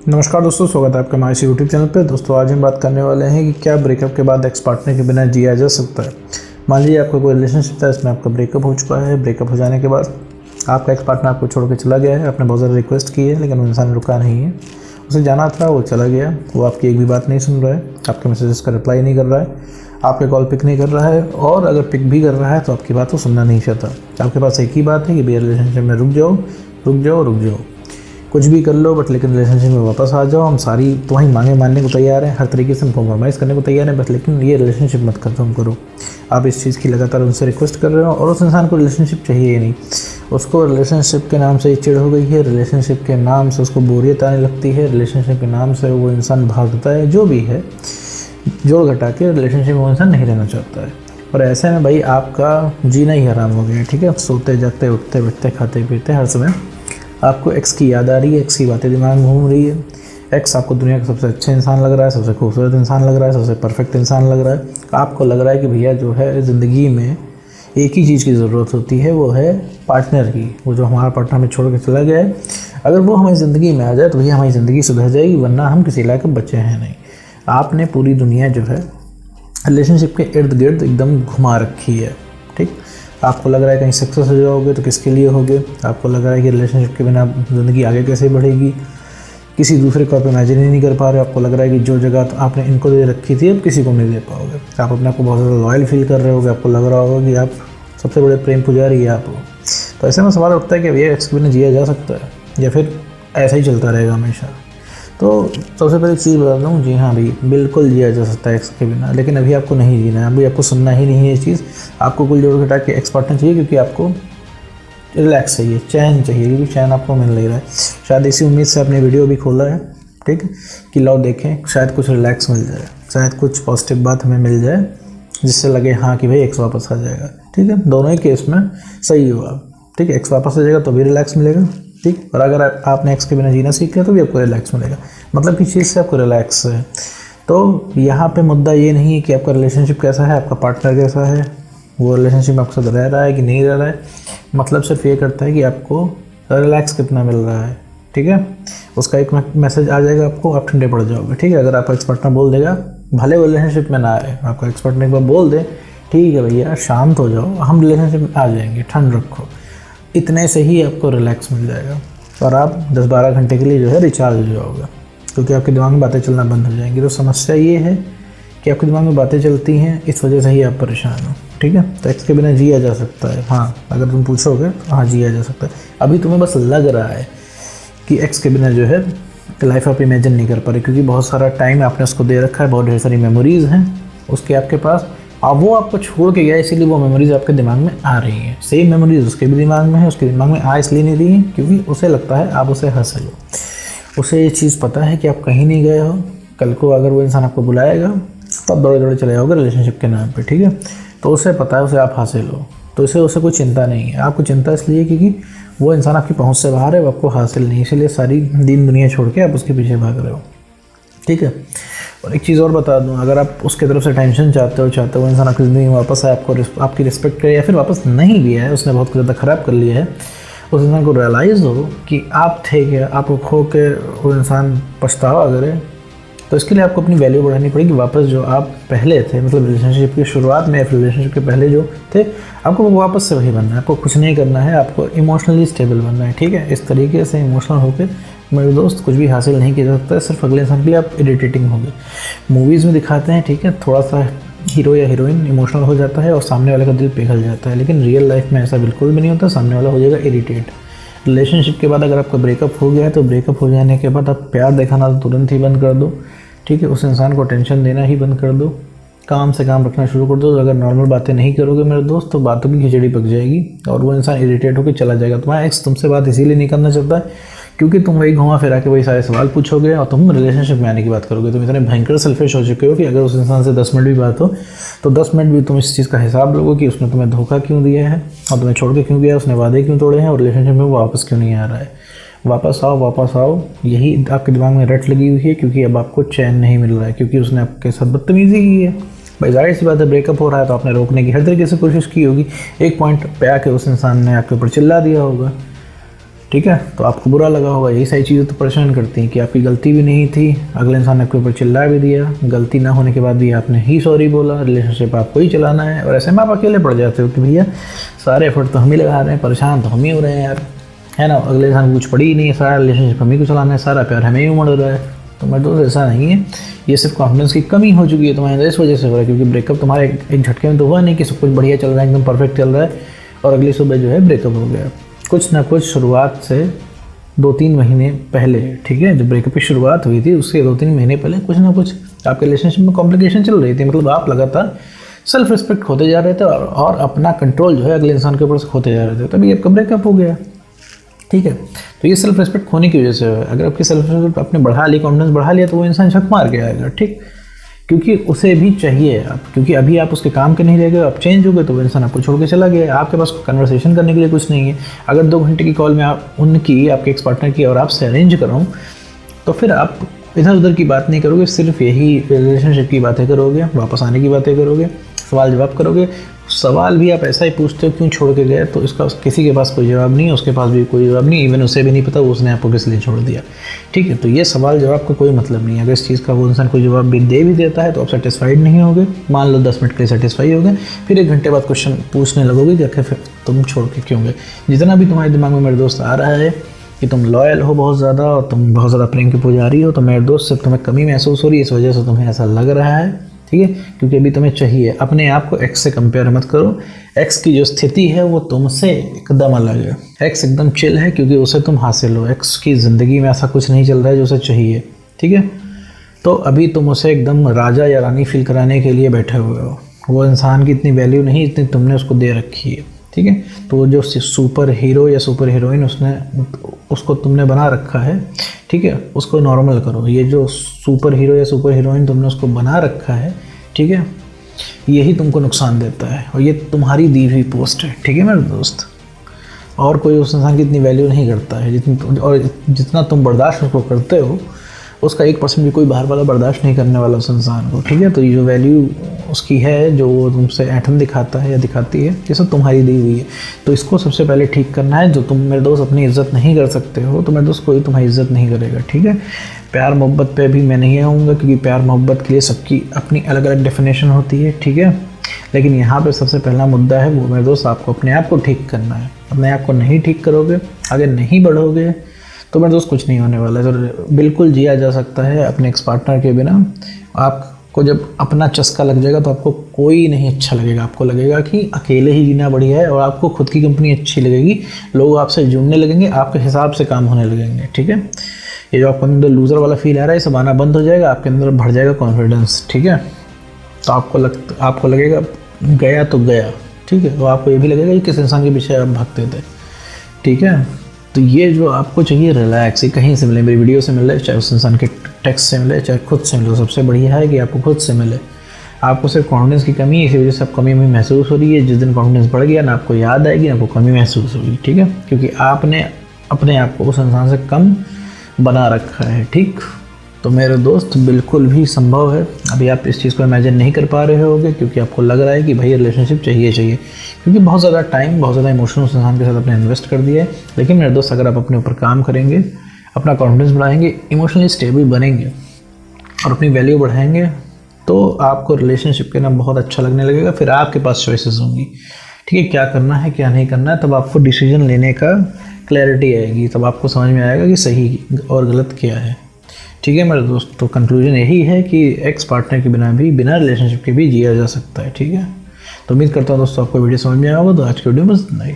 नमस्कार दोस्तों, स्वागत है आपका हमारे इसी यूट्यूब चैनल पे। दोस्तों आज हम बात करने वाले हैं कि क्या ब्रेकअप के बाद एक्स पार्टनर के बिना जिया जा सकता है। मान लीजिए आपका कोई रिलेशनशिप था, इसमें आपका ब्रेकअप हो चुका है। ब्रेकअप हो जाने के बाद आपका एक्स पार्टनर आपको छोड़ के चला गया है। आपने बहुत ज़्यादा रिक्वेस्ट की है लेकिन वो इंसान रुका नहीं है। उसे जाना था, वो चला गया। वो आपकी एक भी बात नहीं सुन रहा है, आपके मैसेजेस का रिप्लाई नहीं कर रहा है, आपके कॉल पिक नहीं कर रहा है, और अगर पिक भी कर रहा है तो आपकी बात वो सुनना नहीं चाहता। आपके पास एक ही बात है कि भैया रिलेशनशिप में रुक जाओ, रुक जाओ, रुक जाओ, कुछ भी कर लो बट लेकिन रिलेशनशिप में वापस आ जाओ। हम सारी तुम्हारी मांगे मानने को तैयार हैं, हर तरीके से हम कॉम्प्रोमाइज़ करने को तैयार हैं, बस लेकिन ये रिलेशनशिप मत खत्म करो। आप इस चीज़ की लगातार उनसे रिक्वेस्ट कर रहे हो और उस इंसान को रिलेशनशिप चाहिए ही नहीं। उसको रिलेशनशिप के नाम से ही चिढ़ हो गई है, रिलेशनशिप के नाम से उसको बोरियत आने लगती है, रिलेशनशिप के नाम से वो इंसान भागता है। जो भी है, जोड़ घटा के रिलेशनशिप में वो इंसान नहीं रहना चाहता है। और ऐसे में भाई आपका जीना ही हराम हो गया है। ठीक है, सोते जागते उठते बैठते खाते पीते हर समय आपको एक्स की याद आ रही है, एक्स की बातें दिमाग में घूम रही है। एक्स आपको दुनिया का सबसे अच्छा इंसान लग रहा है, सबसे खूबसूरत इंसान लग रहा है, सबसे परफेक्ट इंसान लग रहा है। आपको लग रहा है कि भैया जो है ज़िंदगी में एक ही चीज़ की ज़रूरत होती है, वो है पार्टनर की। वो जो हमारा पार्टनर हमें छोड़ के चला गया है, अगर वो हमारी ज़िंदगी में आ जाए तो भैया हमारी ज़िंदगी सुधर जाएगी, वरना हम किसी लायक बचे हैं नहीं। आपने पूरी दुनिया जो है रिलेशनशिप के इर्द गिर्द एकदम घुमा रखी है। ठीक, आपको लग रहा है कहीं सक्सेस हो जाओगे तो किसके लिए होगे। आपको लग रहा है कि रिलेशनशिप के बिना ज़िंदगी आगे कैसे बढ़ेगी, किसी दूसरे को आप इमेजिन ही नहीं कर पा रहे हो। आपको लग रहा है कि जो जगह तो आपने इनको दे रखी थी अब किसी को नहीं दे पाओगे। आप अपने आप को बहुत ज़्यादा लॉयल फील कर रहे होगे। आपको लग रहा होगा कि आप सबसे बड़े प्रेम पुजारी है आप हो। तो ऐसे में सवाल उठता है कि भैया एक्स के बिना जिया जा सकता है या फिर ऐसा ही चलता रहेगा हमेशा। तो सबसे पहले चीज़ बता दूँ, जी हाँ भाई, बिल्कुल जिया जा सकता है एक्स के बिना, लेकिन अभी आपको नहीं जीना है। अभी आपको सुनना ही नहीं है ये चीज़। आपको कुल जोड़ घटा के एक्स पार्टनर चाहिए क्योंकि आपको रिलैक्स चाहिए, चैन चाहिए, क्योंकि चैन आपको मिल नहीं रहा है। शायद इसी उम्मीद से आपने वीडियो भी खोला है, ठीक है, कि लो देखें शायद कुछ रिलैक्स मिल जाए, शायद कुछ पॉजिटिव बात हमें मिल जाए जिससे लगे हाँ कि भाई एक्स वापस आ जाएगा। ठीक है, दोनों ही केस में सही होगा। ठीक है, एक्स वापस आ जाएगा तो भी रिलैक्स मिलेगा। ठीक, और अगर आपने एक्स के बिना जीना सीख लिया तो भी आपको रिलैक्स मिलेगा। मतलब किस चीज़ से आपको रिलैक्स है। तो यहाँ पे मुद्दा ये नहीं है कि आपका रिलेशनशिप कैसा है, आपका पार्टनर कैसा है, वो रिलेशनशिप आपके साथ रह रहा है कि नहीं रह रहा है। मतलब सिर्फ ये करता है कि आपको रिलैक्स कितना मिल रहा है। ठीक है, उसका एक मैसेज आ जाएगा आपको, आप ठंडे पड़ जाओगे। ठीक है, अगर आपका एक्स पार्टनर बोल देगा, भले वो रिलेशनशिप में ना आए, आपका एक्स पार्टनर एक बार बोल दे, ठीक है भैया शांत हो जाओ, हम रिलेशनशिप में आ जाएंगे, ठंड रखो, इतने से ही आपको रिलैक्स मिल जाएगा और आप 10-12 घंटे के लिए जो है रिचार्ज हो जाओगे, क्योंकि आपके दिमाग में बातें चलना बंद हो जाएंगी। तो समस्या ये है कि आपके दिमाग में बातें चलती हैं, इस वजह से ही आप परेशान हो। ठीक है, तो एक्स के बिना जिया जा सकता है। हाँ, अगर तुम पूछोगे तो हाँ जिया जा सकता है। अभी तुम्हें बस लग रहा है कि एक्स के बिना जो है लाइफ आप इमेजिन नहीं कर पा रहे, क्योंकि बहुत सारा टाइम आपने उसको दे रखा है, बहुत ढेर सारी मेमोरीज़ हैं उसके आपके पास। अब वो आपको छोड़ के गया, इसीलिए वो मेमोरीज़ आपके दिमाग में आ रही हैं। सेम मेमोरीज़ उसके भी दिमाग में है, उसके दिमाग में आ इसलिए नहीं रही हैं क्योंकि उसे लगता है आप उसे हंस लो। उसे ये चीज़ पता है कि आप कहीं नहीं गए हो। कल को अगर वो इंसान आपको बुलाएगा तब दौड़े दौड़े चले जाओगे रिलेशनशिप के नाम पे। ठीक है, तो उसे पता है उसे आप हासिल हो, तो उसे कोई चिंता नहीं है। आपको चिंता इसलिए क्योंकि वो इंसान आपकी पहुंच से बाहर है, वो आपको हासिल नहीं, इसीलिए सारी दीन दुनिया छोड़ के आप उसके पीछे भाग रहे हो। ठीक है, और एक चीज़ और बता दूं, अगर आप उसके तरफ से टेंशन चाहते हो वो इंसान आपकी ज़िंदगी में वापस आए, आपकी रिस्पेक्ट करे, या फिर वापस नहीं भी है, उसने बहुत ज़्यादा ख़राब कर लिया है, उस इंसान को रियलाइज़ हो कि आप थे क्या, आपको खो के वो इंसान पछतावा करे, तो इसके लिए आपको अपनी वैल्यू बढ़ानी पड़ेगी। वापस जो आप पहले थे, मतलब रिलेशनशिप की शुरुआत में, रिलेशनशिप के पहले जो थे, आपको वापस से वही बनना है। आपको कुछ नहीं करना है, आपको इमोशनली स्टेबल बनना है। ठीक है, इस तरीके से इमोशनल होकर मेरे दोस्त कुछ भी हासिल नहीं किया जा सकता है। सिर्फ अगले इंसान के लिए आप इरिटेटिंग होंगे। मूवीज़ में दिखाते हैं, ठीक है, थोड़ा सा हीरो या हीरोइन इमोशनल हो जाता है और सामने वाले का दिल पिघल जाता है, लेकिन रियल लाइफ में ऐसा बिल्कुल भी नहीं होता। सामने वाला हो जाएगा इरिटेट। रिलेशनशिप के बाद अगर आपका ब्रेकअप हो गया है तो ब्रेकअप हो जाने के बाद आप प्यार दिखाना तुरंत ही बंद कर दो। ठीक है, उस इंसान को टेंशन देना ही बंद कर दो, काम से काम रखना शुरू कर दो। अगर नॉर्मल बातें नहीं करोगे मेरे दोस्त, तो बातों की खिचड़ी पक जाएगी और वो इंसान इरिटेट होकर चला जाएगा। तुम्हारा एक्स तुमसे बात इसीलिए नहीं करना चाहता है क्योंकि तुम वही घुमा फिरा के वही सारे सवाल पूछोगे और तुम रिलेशनशिप में आने की बात करोगे। तुम इतने भयंकर सेल्फिश हो चुके हो कि अगर उस इंसान से 10 मिनट भी बात हो तो 10 मिनट भी तुम इस चीज़ का हिसाब लोगे कि उसने तुम्हें धोखा क्यों दिया है और तुम्हें छोड़ के क्यों गया, उसने वादे क्यों तोड़े हैं और रिलेशनशिप में वो वापस क्यों नहीं आ रहा है। वापस आओ, वापस आओ, यही आपके दिमाग में रट लगी हुई है क्योंकि अब आपको चैन नहीं मिल रहा है, क्योंकि उसने आपके साथ बदतमीजी की है। भाई जाहिर सी बात है, ब्रेकअप हो रहा है तो आपने रोकने की हर तरीके से कोशिश की होगी। एक पॉइंट पे आके उस इंसान ने आपके ऊपर चिल्ला दिया होगा। ठीक है। तो आपको बुरा लगा होगा, यही सारी चीज़ें तो परेशान करती हैं कि आपकी गलती भी नहीं थी, अगले इंसान ने आपके ऊपर चिल्ला भी दिया, गलती ना होने के बाद भी आपने ही सॉरी बोला, रिलेशनशिप आपको ही चलाना है, और ऐसे में आप अकेले पड़ जाते हो कि भैया सारे एफर्ट तो हम ही लगा रहे हैं, परेशान तो हम ही हो रहे हैं यार, है ना, अगले इंसान को कुछ पड़ी ही नहीं है, सारा रिलेशनशिप हम ही को चलाना है, सारा प्यार हमें ही उमड़ रहा है। तो मेरे दोस्त ऐसा नहीं है, ये सिर्फ कॉन्फिडेंस की कमी हो चुकी है तुम्हारे अंदर, इस वजह से हो रहा है, क्योंकि ब्रेकअप तुम्हारे एक झटके में तो हुआ नहीं कि सब कुछ बढ़िया चल रहा है, एकदम परफेक्ट चल रहा है और अगली सुबह जो है ब्रेकअप हो गया। कुछ ना कुछ शुरुआत से 2-3 महीने पहले, ठीक है, जब ब्रेकअप की शुरुआत हुई थी उसके 2-3 महीने पहले कुछ ना कुछ आपके रिलेशनशिप में कॉम्प्लिकेशन चल रही थी, मतलब आप लगातार सेल्फ रिस्पेक्ट खोते जा रहे थे और अपना कंट्रोल जो है अगले इंसान के ऊपर से खोते जा रहे थे, तभी आपका ब्रेकअप हो गया। ठीक है, तो ये सेल्फ रिस्पेक्ट खोने की वजह से है। अगर आपकी सेल्फ रिस्पेक्ट आपने बढ़ा ली, कॉन्फिडेंस बढ़ा लिया, तो वो इंसान छक मार के आएगा, ठीक, क्योंकि उसे भी चाहिए आप, क्योंकि अभी आप उसके काम के नहीं रह गए, आप चेंज हो गए, तो वो इंसान आपको छोड़ के चला गया, आपके पास कन्वर्सेशन करने के लिए कुछ नहीं है। अगर 2 घंटे की कॉल में आप उनकी, आपके एक्स पार्टनर की और आपसे अरेंज करो, तो फिर आप इधर उधर की बात नहीं करोगे, सिर्फ यही रिलेशनशिप की बातें करोगे, वापस आने की बातें करोगे, सवाल जवाब करोगे। सवाल भी आप ऐसा ही पूछते हो, क्यों छोड़ के गए, तो इसका किसी के पास कोई जवाब नहीं है, उसके पास भी कोई जवाब नहीं, इवन उसे भी नहीं पता उसने आपको किस लिए छोड़ दिया। ठीक है, तो ये सवाल जवाब का कोई मतलब नहीं है। अगर इस चीज़ का वो इंसान कोई जवाब भी देता है तो आप सेटिस्फाइड नहीं होगे। मान लो 10 मिनट के लिए सेटिस्फाई हो गए, फिर 1 घंटे बाद क्वेश्चन पूछने लगोगे कि आखिर फिर तुम छोड़ के क्यों गए। जितना भी तुम्हारे दिमाग में मेरे दोस्त आ रहा है कि तुम लॉयल हो बहुत ज़्यादा और तुम बहुत ज़्यादा प्रेम की पुजारी हो, तो मेरे दोस्त सिर्फ तुम्हें कमी महसूस हो रही है, इस वजह से तुम्हें ऐसा लग रहा है। ठीक है, क्योंकि अभी तुम्हें चाहिए। अपने आप को एक्स से कंपेयर मत करो। एक्स की जो स्थिति है वो तुमसे एकदम अलग है। एक्स एकदम चिल है क्योंकि उसे तुम हासिल हो। एक्स की ज़िंदगी में ऐसा कुछ नहीं चल रहा है जो उसे चाहिए। ठीक है, तो अभी तुम उसे एकदम राजा या रानी फील कराने के लिए बैठे हुए हो। वो इंसान की इतनी वैल्यू नहीं जितनी तुमने उसको दे रखी है। ठीक है, तो जो सुपर हीरो या सुपर हीरोइन उसको तुमने बना रखा है, ठीक है, उसको नॉर्मल करो। ये जो सुपर हीरो या सुपर हीरोइन तुमने उसको बना रखा है, ठीक है, यही तुमको नुकसान देता है और ये तुम्हारी दी हुई पोस्ट है। ठीक है मेरे दोस्त, और कोई उस इंसान की इतनी वैल्यू नहीं करता है जितना तुम बर्दाश्त उसको करते हो, उसका 1% भी कोई बाहर वाला बर्दाश्त नहीं करने वाला उस इंसान को। ठीक है, तो ये जो वैल्यू उसकी है, जो वो तुमसे ऐठन दिखाता है या दिखाती है, ये सब तुम्हारी दी हुई है। तो इसको सबसे पहले ठीक करना है। जो तुम मेरे दोस्त अपनी इज़्ज़त नहीं कर सकते हो, तो मेरे दोस्त कोई तुम्हारी इज़्ज़त नहीं करेगा। ठीक है, प्यार मोहब्बत पे भी मैं नहीं आऊँगा क्योंकि प्यार मोहब्बत के लिए सबकी अपनी अलग अलग डेफिनेशन होती है। ठीक है, लेकिन यहाँ पे सबसे पहला मुद्दा है वो मेरे दोस्त आपको अपने आप को ठीक करना है। अपने आप को नहीं ठीक करोगे, आगे नहीं बढ़ोगे, तो मेरे दोस्त कुछ नहीं होने वाला है। तो बिल्कुल जिया जा सकता है अपने एक्स पार्टनर के बिना। आपको जब अपना चस्का लग जाएगा तो आपको कोई नहीं अच्छा लगेगा। आपको लगेगा कि अकेले ही जीना बढ़िया है और आपको खुद की कंपनी अच्छी लगेगी। लोग आपसे जुड़ने लगेंगे, आपके हिसाब से काम होने लगेंगे। ठीक है, ये जो आपको अंदर लूज़र वाला फील आ रहा है, सब आना बंद हो जाएगा, आपके अंदर बढ़ जाएगा कॉन्फिडेंस। ठीक है, तो आपको लगेगा गया तो गया। ठीक है, तो आपको ये भी लगेगा कि किस इंसान के पीछे आप भागते थे। ठीक है, तो ये जो आपको चाहिए रिलैक्स, ये कहीं से मिले, मेरी वीडियो से मिले, चाहे उस इंसान के टेक्स्ट से मिले, चाहे खुद से मिले, सबसे बढ़िया है कि आपको खुद से मिले। आपको सिर्फ कॉन्फिडेंस की कमी है, इसी वजह से आप कमी में महसूस हो रही है। जिस दिन कॉन्फिडेंस बढ़ गया ना, आपको याद आएगी, आपको कमी महसूस होगी। ठीक है, क्योंकि आपने अपने आप को उस इंसान से कम बना रखा है। ठीक, तो मेरे दोस्त बिल्कुल भी संभव है। अभी आप इस चीज़ को इमेजिन नहीं कर पा रहे होगे क्योंकि आपको लग रहा है कि भाई रिलेशनशिप चाहिए, क्योंकि बहुत ज़्यादा टाइम, बहुत ज़्यादा इमोशन उस इंसान के साथ आपने इन्वेस्ट कर दिया है। लेकिन मेरे दोस्त, अगर आप अपने ऊपर काम करेंगे, अपना कॉन्फिडेंस बढ़ाएंगे, इमोशनली स्टेबल बनेंगे और अपनी वैल्यू बढ़ाएंगे, तो आपको रिलेशनशिप के ना बहुत अच्छा लगने लगेगा। फिर आपके पास चॉइसेस होंगी। ठीक है, क्या करना है क्या नहीं करना है, तब आपको डिसीजन लेने का क्लैरिटी आएगी, तब आपको समझ में आएगा कि सही और गलत क्या है। ठीक है मेरे दोस्त, तो कंक्लूजन यही है कि एक्स पार्टनर के बिना भी, बिना रिलेशनशिप के भी जिया जा सकता है। ठीक है, तो उम्मीद करता हूँ दोस्तों आपको वीडियो समझ में आया होगा। तो आज की वीडियो बस इतना ही।